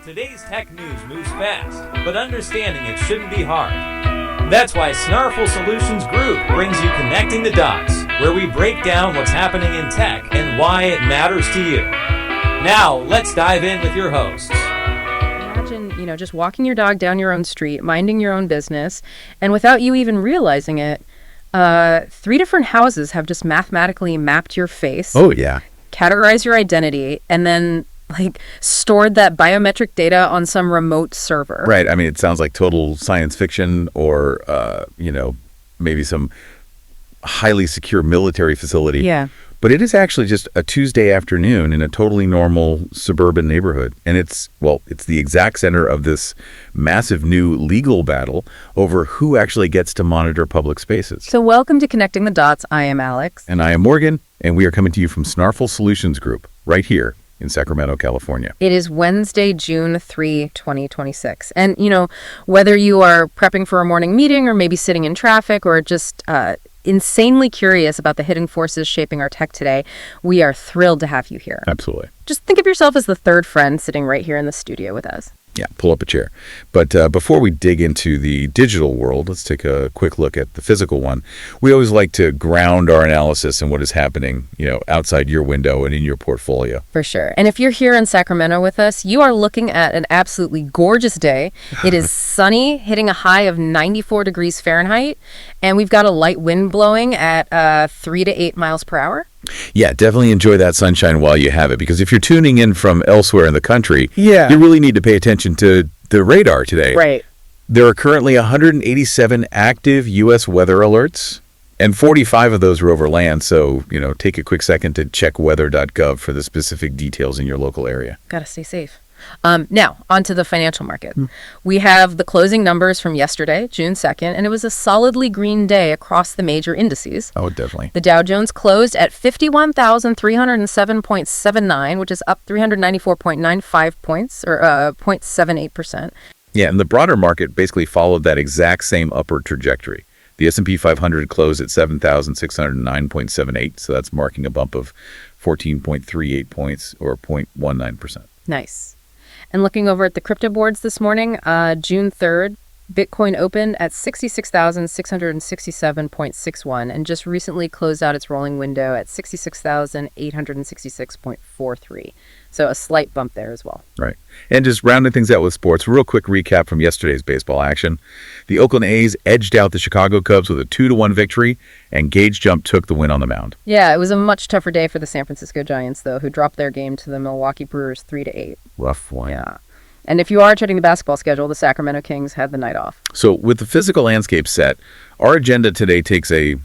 Today's tech news moves fast, but understanding it shouldn't be hard. That's why Snarful Solutions Group brings you Connecting the Dots, where we break down what's happening in tech and why it matters to you. Now, let's dive in with your hosts. Imagine, just walking your dog down your own street, minding your own business, and without you even realizing it, 3 different houses have just mathematically mapped your face. Oh, yeah. Categorized your identity, and then stored that biometric data on some remote server. Right. I mean, it sounds like total science fiction or, maybe some highly secure military facility. Yeah. But it is actually just a Tuesday afternoon in a totally normal suburban neighborhood. And it's the exact center of this massive new legal battle over who actually gets to monitor public spaces. So welcome to Connecting the Dots. I am Alex. And I am Morgan, and we are coming to you from Snarful Solutions Group right here in Sacramento, California. It is Wednesday, June 3, 2026. And, whether you are prepping for a morning meeting or maybe sitting in traffic or just insanely curious about the hidden forces shaping our tech today, we are thrilled to have you here. Absolutely. Just think of yourself as the third friend sitting right here in the studio with us. Yeah, pull up a chair. But before we dig into the digital world, let's take a quick look at the physical one. We always like to ground our analysis in what is happening, outside your window and in your portfolio. For sure. And if you're here in Sacramento with us, you are looking at an absolutely gorgeous day. It is sunny, hitting a high of 94 degrees Fahrenheit, and we've got a light wind blowing at 3 to 8 miles per hour. Yeah, definitely enjoy that sunshine while you have it, because if you're tuning in from elsewhere in the country, you really need to pay attention to the radar today. Right. There are currently 187 active U.S. weather alerts, and 45 of those are over land, so, take a quick second to check weather.gov for the specific details in your local area. Gotta stay safe. Now, onto the financial market. We have the closing numbers from yesterday, June 2nd, and it was a solidly green day across the major indices. Oh, definitely. The Dow Jones closed at 51,307.79, which is up 394.95 points, or 0.78%. Yeah, and the broader market basically followed that exact same upward trajectory. The S&P 500 closed at 7,609.78, so that's marking a bump of 14.38 points, or 0.19%. Nice. And looking over at the crypto boards this morning, June 3rd, Bitcoin opened at 66,667.61 and just recently closed out its rolling window at 66,866.43. So a slight bump there as well. Right. And just rounding things out with sports, real quick recap from yesterday's baseball action. The Oakland A's edged out the Chicago Cubs with a 2-1 victory, and Gage Jump took the win on the mound. Yeah, it was a much tougher day for the San Francisco Giants, though, who dropped their game to the Milwaukee Brewers 3-8. Rough one. Yeah. And if you are checking the basketball schedule, the Sacramento Kings had the night off. So with the physical landscape set, our agenda today takes a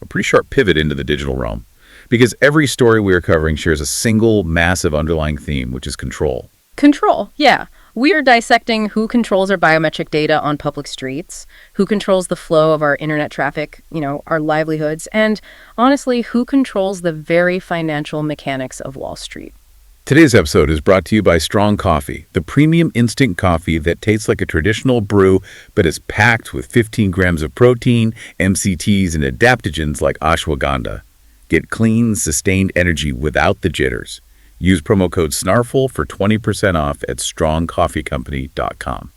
pretty sharp pivot into the digital realm. Because every story we are covering shares a single massive underlying theme, which is control. Control, yeah. We are dissecting who controls our biometric data on public streets, who controls the flow of our internet traffic, our livelihoods, and honestly, who controls the very financial mechanics of Wall Street. Today's episode is brought to you by Strong Coffee, the premium instant coffee that tastes like a traditional brew, but is packed with 15 grams of protein, MCTs, and adaptogens like ashwagandha. Get clean, sustained energy without the jitters. Use promo code SNARFUL for 20% off at strongcoffeecompany.com.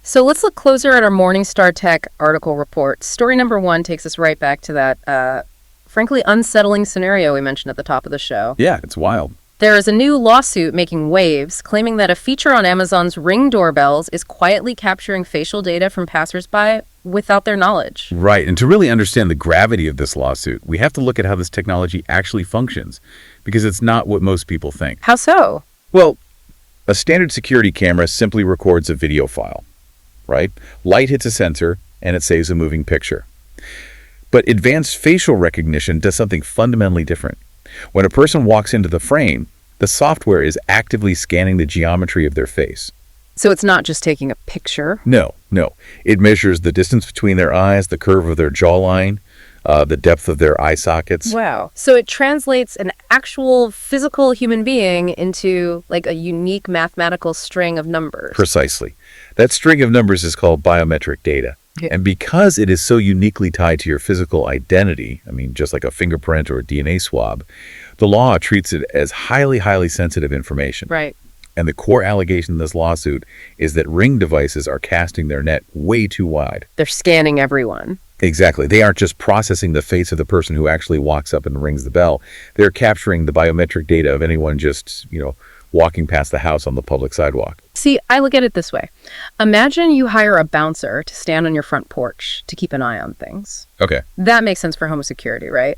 So let's look closer at our Morningstar Tech article report. Story number 1 takes us right back to that, frankly, unsettling scenario we mentioned at the top of the show. Yeah, it's wild. There is a new lawsuit making waves claiming that a feature on Amazon's Ring doorbells is quietly capturing facial data from passersby without their knowledge. Right, and to really understand the gravity of this lawsuit, we have to look at how this technology actually functions, because it's not what most people think. How so? Well, a standard security camera simply records a video file, right? Light hits a sensor, and it saves a moving picture. But advanced facial recognition does something fundamentally different. When a person walks into the frame, the software is actively scanning the geometry of their face. So it's not just taking a picture? No. It measures the distance between their eyes, the curve of their jawline, the depth of their eye sockets. Wow. So it translates an actual physical human being into a unique mathematical string of numbers. Precisely. That string of numbers is called biometric data. Yeah. And because it is so uniquely tied to your physical identity, just like a fingerprint or a DNA swab, the law treats it as highly, highly sensitive information. Right. And the core allegation in this lawsuit is that Ring devices are casting their net way too wide. They're scanning everyone. Exactly. They aren't just processing the face of the person who actually walks up and rings the bell. They're capturing the biometric data of anyone just, walking past the house on the public sidewalk. See, I look at it this way. Imagine you hire a bouncer to stand on your front porch to keep an eye on things. Okay. That makes sense for home security, right?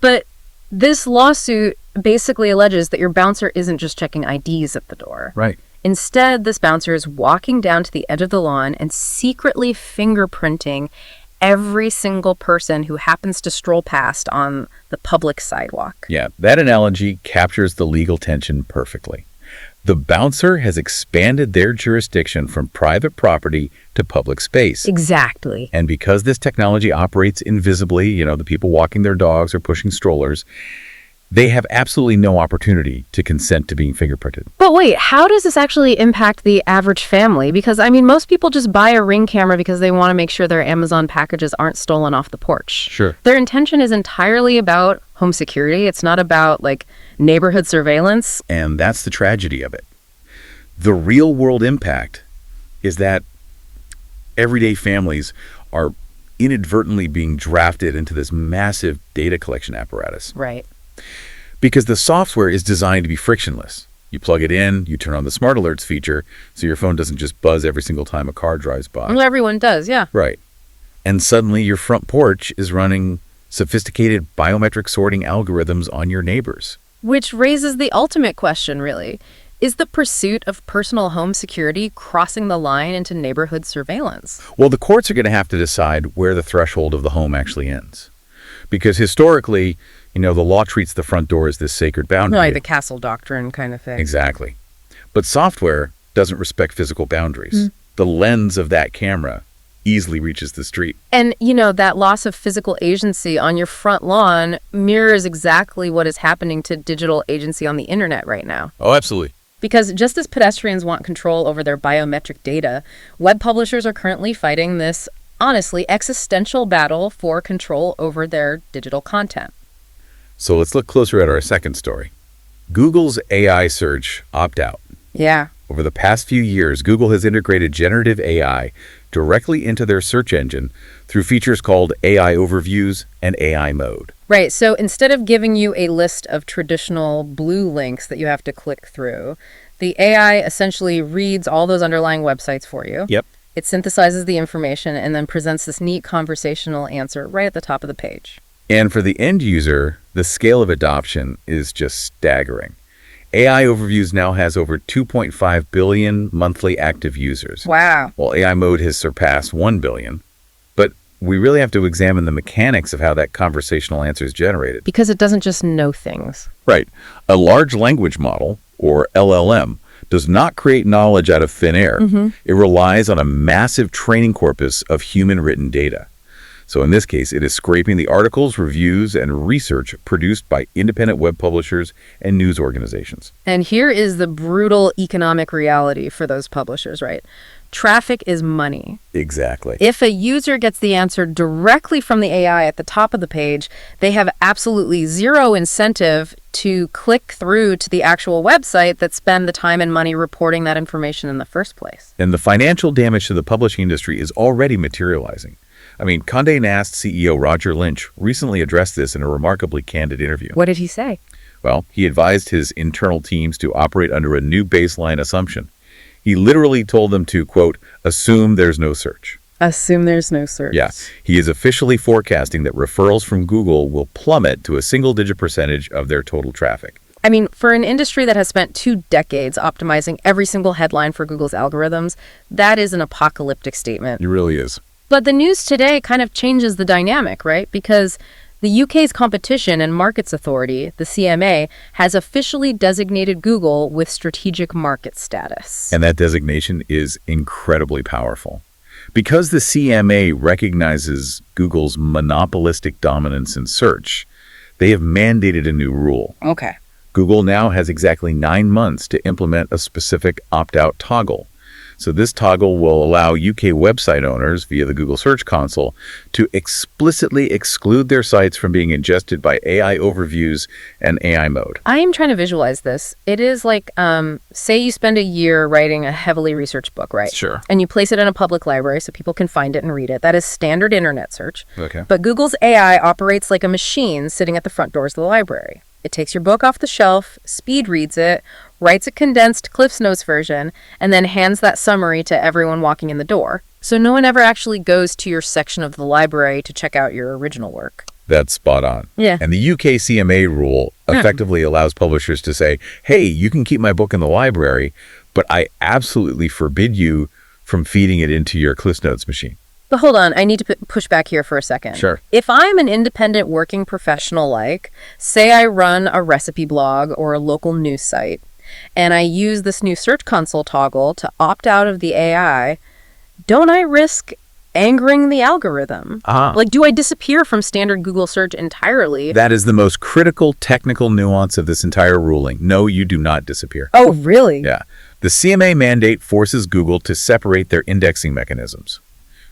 But this lawsuit basically alleges that your bouncer isn't just checking IDs at the door. Right. Instead, this bouncer is walking down to the edge of the lawn and secretly fingerprinting every single person who happens to stroll past on the public sidewalk. Yeah, that analogy captures the legal tension perfectly. The bouncer has expanded their jurisdiction from private property to public space. Exactly. And because this technology operates invisibly, the people walking their dogs or pushing strollers, they have absolutely no opportunity to consent to being fingerprinted. But wait, how does this actually impact the average family? Because, most people just buy a Ring camera because they want to make sure their Amazon packages aren't stolen off the porch. Sure. Their intention is entirely about home security. It's not about, neighborhood surveillance. And that's the tragedy of it. The real-world impact is that everyday families are inadvertently being drafted into this massive data collection apparatus. Right. Because the software is designed to be frictionless. You plug it in, you turn on the smart alerts feature, so your phone doesn't just buzz every single time a car drives by. Well, everyone does, yeah. Right. And suddenly your front porch is running sophisticated biometric sorting algorithms on your neighbors. Which raises the ultimate question, really. Is the pursuit of personal home security crossing the line into neighborhood surveillance? Well, the courts are going to have to decide where the threshold of the home actually ends. Because historically, the law treats the front door as this sacred boundary. Like the castle doctrine kind of thing. Exactly. But software doesn't respect physical boundaries. The lens of that camera easily reaches the street. And, that loss of physical agency on your front lawn mirrors exactly what is happening to digital agency on the internet right now. Oh, absolutely. Because just as pedestrians want control over their biometric data, web publishers are currently fighting this, honestly, existential battle for control over their digital content. So let's look closer at our second story. Google's AI search opt-out. Yeah. Over the past few years, Google has integrated generative AI directly into their search engine through features called AI Overviews and AI Mode. Right. So instead of giving you a list of traditional blue links that you have to click through, the AI essentially reads all those underlying websites for you. Yep. It synthesizes the information and then presents this neat conversational answer right at the top of the page. And for the end user, the scale of adoption is just staggering. AI Overviews now has over 2.5 billion monthly active users. Wow. While AI Mode has surpassed 1 billion. But we really have to examine the mechanics of how that conversational answer is generated. Because it doesn't just know things. Right. A large language model, or LLM, does not create knowledge out of thin air. It relies on a massive training corpus of human-written data. So in this case, it is scraping the articles, reviews, and research produced by independent web publishers and news organizations. And here is the brutal economic reality for those publishers, right? Traffic is money. Exactly. If a user gets the answer directly from the AI at the top of the page, they have absolutely zero incentive to click through to the actual website that spend the time and money reporting that information in the first place. And the financial damage to the publishing industry is already materializing. Condé Nast CEO Roger Lynch recently addressed this in a remarkably candid interview. What did he say? Well, he advised his internal teams to operate under a new baseline assumption. He literally told them to, quote, assume there's no search. Assume there's no search. Yeah. He is officially forecasting that referrals from Google will plummet to a single-digit percentage of their total traffic. For an industry that has spent 2 decades optimizing every single headline for Google's algorithms, that is an apocalyptic statement. It really is. But the news today kind of changes the dynamic, right? Because the UK's Competition and Markets Authority, the CMA, has officially designated Google with strategic market status. And that designation is incredibly powerful. Because the CMA recognizes Google's monopolistic dominance in search, they have mandated a new rule. Okay. Google now has exactly 9 months to implement a specific opt-out toggle. So this toggle will allow UK website owners via the Google Search Console to explicitly exclude their sites from being ingested by AI overviews and AI mode. I am trying to visualize this. It is like, say you spend a year writing a heavily researched book, right? Sure. And you place it in a public library so people can find it and read it. That is standard internet search. Okay. But Google's AI operates like a machine sitting at the front doors of the library. It takes your book off the shelf, speed reads it, writes a condensed Cliff's Notes version, and then hands that summary to everyone walking in the door. So no one ever actually goes to your section of the library to check out your original work. That's spot on. Yeah. And the UK CMA rule effectively allows publishers to say, hey, you can keep my book in the library, but I absolutely forbid you from feeding it into your Cliff's Notes machine. But hold on, I need to push back here for a second. Sure. If I'm an independent working professional, like, say I run a recipe blog or a local news site, and I use this new Search Console toggle to opt out of the AI, don't I risk angering the algorithm? Like, do I disappear from standard Google search entirely? That is the most critical technical nuance of this entire ruling. No, you do not disappear. Oh, really? Yeah. The CMA mandate forces Google to separate their indexing mechanisms.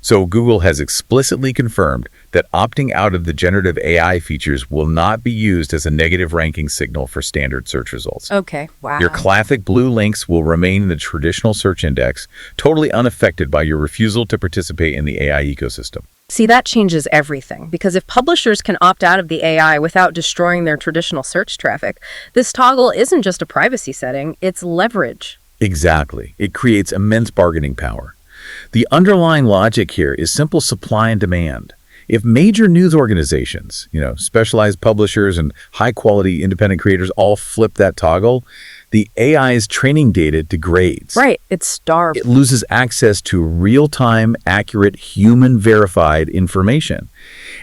So Google has explicitly confirmed that opting out of the generative AI features will not be used as a negative ranking signal for standard search results. Okay, wow. Your classic blue links will remain in the traditional search index, totally unaffected by your refusal to participate in the AI ecosystem. See, that changes everything, because if publishers can opt out of the AI without destroying their traditional search traffic, this toggle isn't just a privacy setting, it's leverage. Exactly. It creates immense bargaining power. The underlying logic here is simple supply and demand. If major news organizations, specialized publishers and high-quality independent creators all flip that toggle, the AI's training data degrades. Right, it's starved. It loses access to real-time, accurate, human-verified information.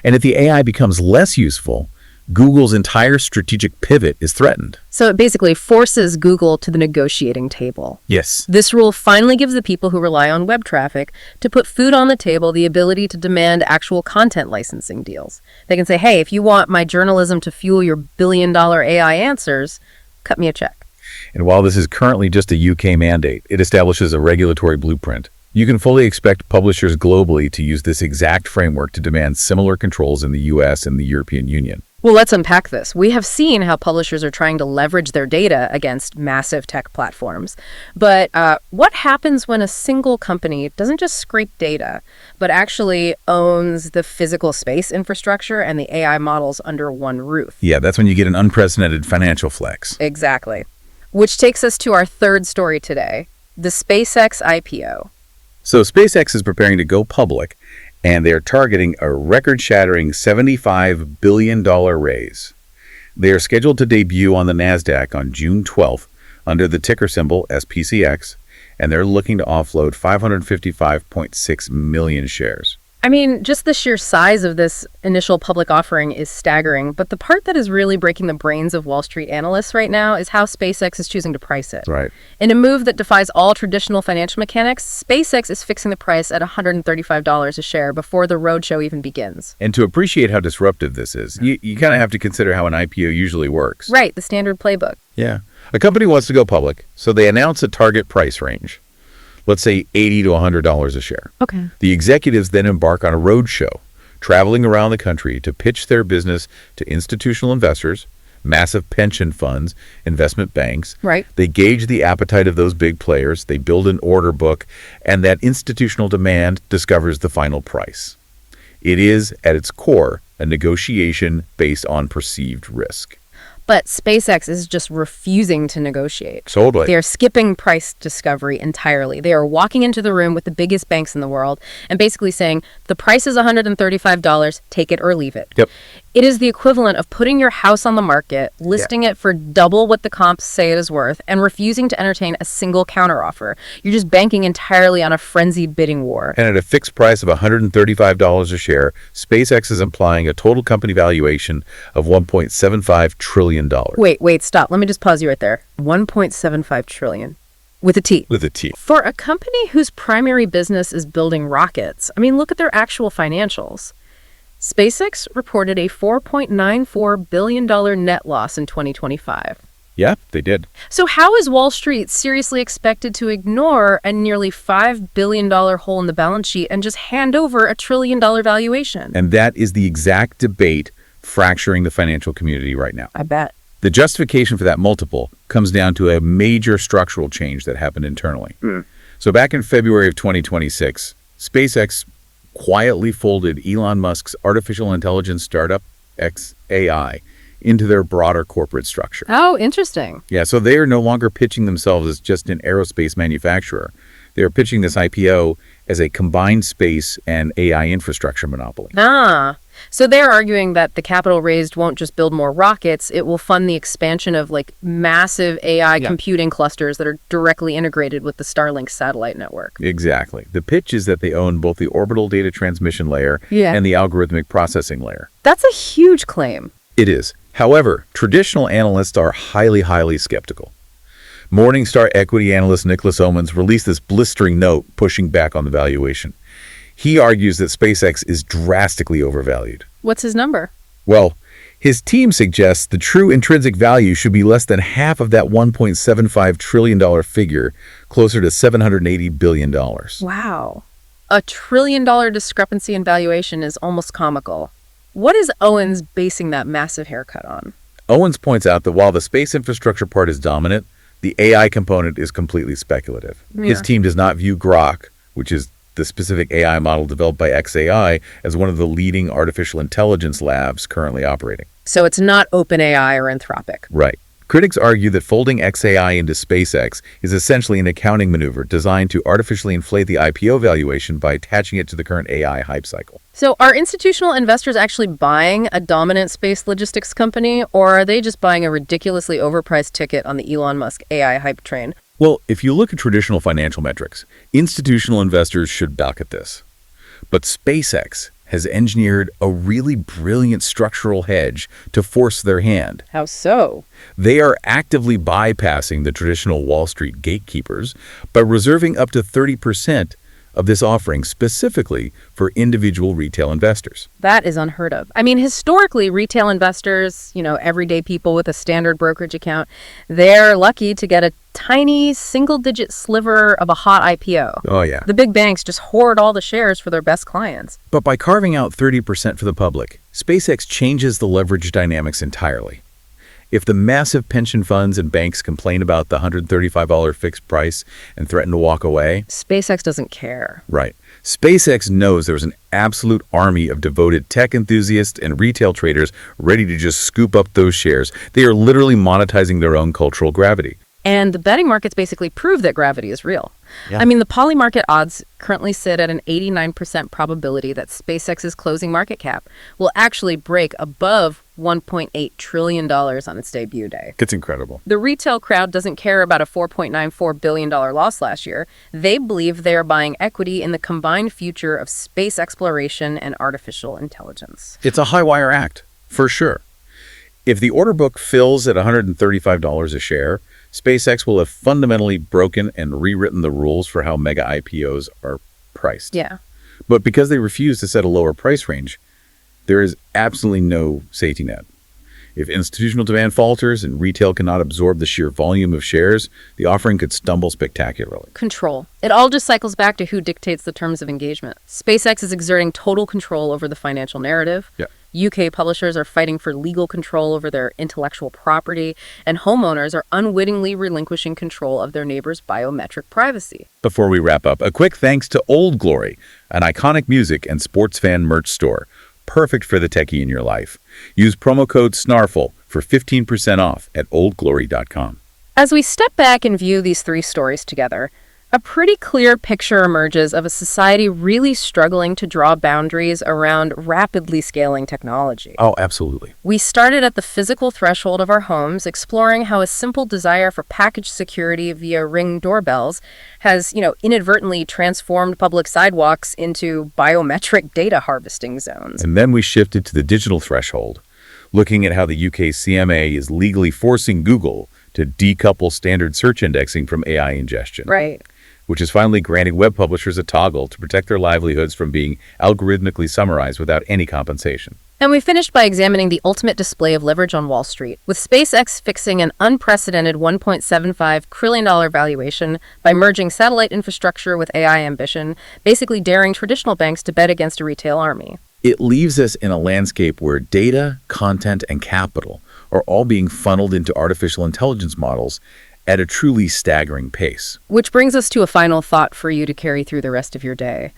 And if the AI becomes less useful, Google's entire strategic pivot is threatened. So it basically forces Google to the negotiating table. Yes. This rule finally gives the people who rely on web traffic to put food on the table the ability to demand actual content licensing deals. They can say, hey, if you want my journalism to fuel your billion-dollar AI answers, cut me a check. And while this is currently just a UK mandate, it establishes a regulatory blueprint. You can fully expect publishers globally to use this exact framework to demand similar controls in the US and the European Union. Well, let's unpack this. We have seen how publishers are trying to leverage their data against massive tech platforms. But what happens when a single company doesn't just scrape data, but actually owns the physical space infrastructure and the AI models under one roof? Yeah, that's when you get an unprecedented financial flex. Exactly. Which takes us to our third story today, the SpaceX IPO. So SpaceX is preparing to go public, and they're targeting a record-shattering $75 billion raise. They are scheduled to debut on the NASDAQ on June 12th under the ticker symbol SPCX, and they're looking to offload 555.6 million shares. I mean, just the sheer size of this initial public offering is staggering, but the part that is really breaking the brains of Wall Street analysts right now is how SpaceX is choosing to price it. Right. In a move that defies all traditional financial mechanics, SpaceX is fixing the price at $135 a share before the roadshow even begins. And to appreciate how disruptive this is, you kind of have to consider how an IPO usually works. Right, the standard playbook. Yeah. A company wants to go public, so they announce a target price range. Let's say $80 to $100 a share. Okay. The executives then embark on a roadshow, traveling around the country to pitch their business to institutional investors, massive pension funds, investment banks. Right. They gauge the appetite of those big players, they build an order book, and that institutional demand discovers the final price. It is, at its core, a negotiation based on perceived risk. But SpaceX is just refusing to negotiate. Totally. They are skipping price discovery entirely. They are walking into the room with the biggest banks in the world and basically saying, the price is $135, take it or leave it. Yep. It is the equivalent of putting your house on the market, listing it for double what the comps say it is worth, and refusing to entertain a single counteroffer. You're just banking entirely on a frenzied bidding war. And at a fixed price of $135 a share, SpaceX is implying a total company valuation of $1.75 trillion. Wait, stop. Let me just pause you right there. 1.75 trillion. With a T. With a T. For a company whose primary business is building rockets, I mean, look at their actual financials. SpaceX reported a $4.94 billion net loss in 2025. Yeah, they did. So how is Wall Street seriously expected to ignore a nearly $5 billion hole in the balance sheet and just hand over a $1 trillion valuation? And that is the exact debate fracturing the financial community right now. I bet. The justification for that multiple comes down to a major structural change that happened internally. So back in February of 2026, SpaceX quietly folded Elon Musk's artificial intelligence startup, xAI, into their broader corporate structure. Oh, interesting. Yeah, so they are no longer pitching themselves as just an aerospace manufacturer. They are pitching this IPO as a combined space and AI infrastructure monopoly. So they're arguing that the capital raised won't just build more rockets, it will fund the expansion of massive AI computing clusters that are directly integrated with the Starlink satellite network. Exactly. The pitch is that they own both the orbital data transmission layer Yeah. and the algorithmic processing layer. That's a huge claim. It is. However, traditional analysts are highly skeptical. Morningstar equity analyst Nicholas Omans released this blistering note pushing back on the valuation. He argues that SpaceX is drastically overvalued. What's his number? Well, his team suggests the true intrinsic value should be less than half of that $1.75 trillion figure, closer to $780 billion. Wow. A $1 trillion discrepancy in valuation is almost comical. What is Owens basing that massive haircut on? Owens points out that while the space infrastructure part is dominant, the AI component is completely speculative. His team does not view Grok, which is the specific AI model developed by xAI, as one of the leading artificial intelligence labs currently operating. So it's not OpenAI or Anthropic. Right. Critics argue that folding xAI into SpaceX is essentially an accounting maneuver designed to artificially inflate the IPO valuation by attaching it to the current AI hype cycle. So are institutional investors actually buying a dominant space logistics company, or are they just buying a ridiculously overpriced ticket on the Elon Musk AI hype train? Well, if you look at traditional financial metrics, institutional investors should balk at this. But SpaceX has engineered a really brilliant structural hedge to force their hand. How so? They are actively bypassing the traditional Wall Street gatekeepers by reserving up to 30% of this offering specifically for individual retail investors. That is unheard of. I mean, historically, retail investors, everyday people with a standard brokerage account, they're lucky to get a tiny single-digit sliver of a hot IPO. Oh, yeah. The big banks just hoard all the shares for their best clients. But by carving out 30% for the public, SpaceX changes the leverage dynamics entirely. If the massive pension funds and banks complain about the $135 fixed price and threaten to walk away, SpaceX doesn't care. Right. SpaceX knows there's an absolute army of devoted tech enthusiasts and retail traders ready to just scoop up those shares. They are literally monetizing their own cultural gravity. And the betting markets basically prove that gravity is real. Yeah. I mean, the poly market odds currently sit at an 89% probability that SpaceX's closing market cap will actually break above $1.8 trillion on its debut day. It's incredible. The retail crowd doesn't care about a $4.94 billion loss last year. They believe they are buying equity in the combined future of space exploration and artificial intelligence. It's a high wire act, for sure. If the order book fills at $135 a share, SpaceX will have fundamentally broken and rewritten the rules for how mega IPOs are priced. Yeah. But because they refuse to set a lower price range, there is absolutely no safety net. If institutional demand falters and retail cannot absorb the sheer volume of shares, the offering could stumble spectacularly. Control. It all just cycles back to who dictates the terms of engagement. SpaceX is exerting total control over the financial narrative. Yeah. UK publishers are fighting for legal control over their intellectual property, and homeowners are unwittingly relinquishing control of their neighbors' biometric privacy. Before we wrap up, a quick thanks to Old Glory, an iconic music and sports fan merch store, perfect for the techie in your life. Use promo code SNARFL for 15% off at oldglory.com. As we step back and view these three stories together, a pretty clear picture emerges of a society really struggling to draw boundaries around rapidly scaling technology. Oh, absolutely. We started at the physical threshold of our homes, exploring how a simple desire for package security via Ring doorbells has, inadvertently transformed public sidewalks into biometric data harvesting zones. And then we shifted to the digital threshold, looking at how the UK CMA is legally forcing Google to decouple standard search indexing from AI ingestion. Right. Which is finally granting web publishers a toggle to protect their livelihoods from being algorithmically summarized without any compensation. And we finished by examining the ultimate display of leverage on Wall Street, with SpaceX fixing an unprecedented $1.75 trillion valuation by merging satellite infrastructure with AI ambition, basically daring traditional banks to bet against a retail army. It leaves us in a landscape where data, content, and capital are all being funneled into artificial intelligence models at a truly staggering pace. Which brings us to a final thought for you to carry through the rest of your day.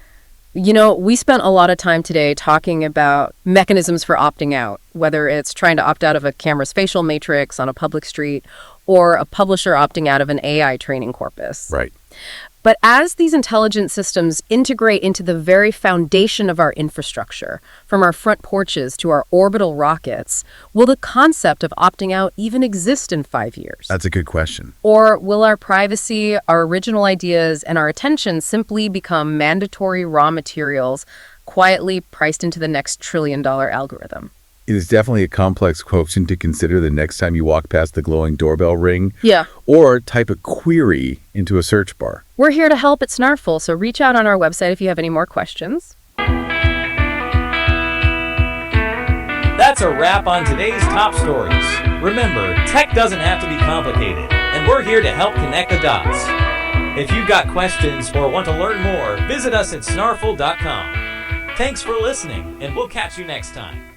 You know, we spent a lot of time today talking about mechanisms for opting out, whether it's trying to opt out of a camera's facial matrix on a public street or a publisher opting out of an AI training corpus. Right. But as these intelligent systems integrate into the very foundation of our infrastructure, from our front porches to our orbital rockets, will the concept of opting out even exist in 5 years? That's a good question. Or will our privacy, our original ideas, and our attention simply become mandatory raw materials quietly priced into the next trillion-dollar algorithm? It is definitely a complex question to consider the next time you walk past the glowing doorbell ring. Yeah. Or type a query into a search bar. We're here to help at Snarful, so reach out on our website if you have any more questions. That's a wrap on today's top stories. Remember, tech doesn't have to be complicated, and we're here to help connect the dots. If you've got questions or want to learn more, visit us at snarful.com. Thanks for listening, and we'll catch you next time.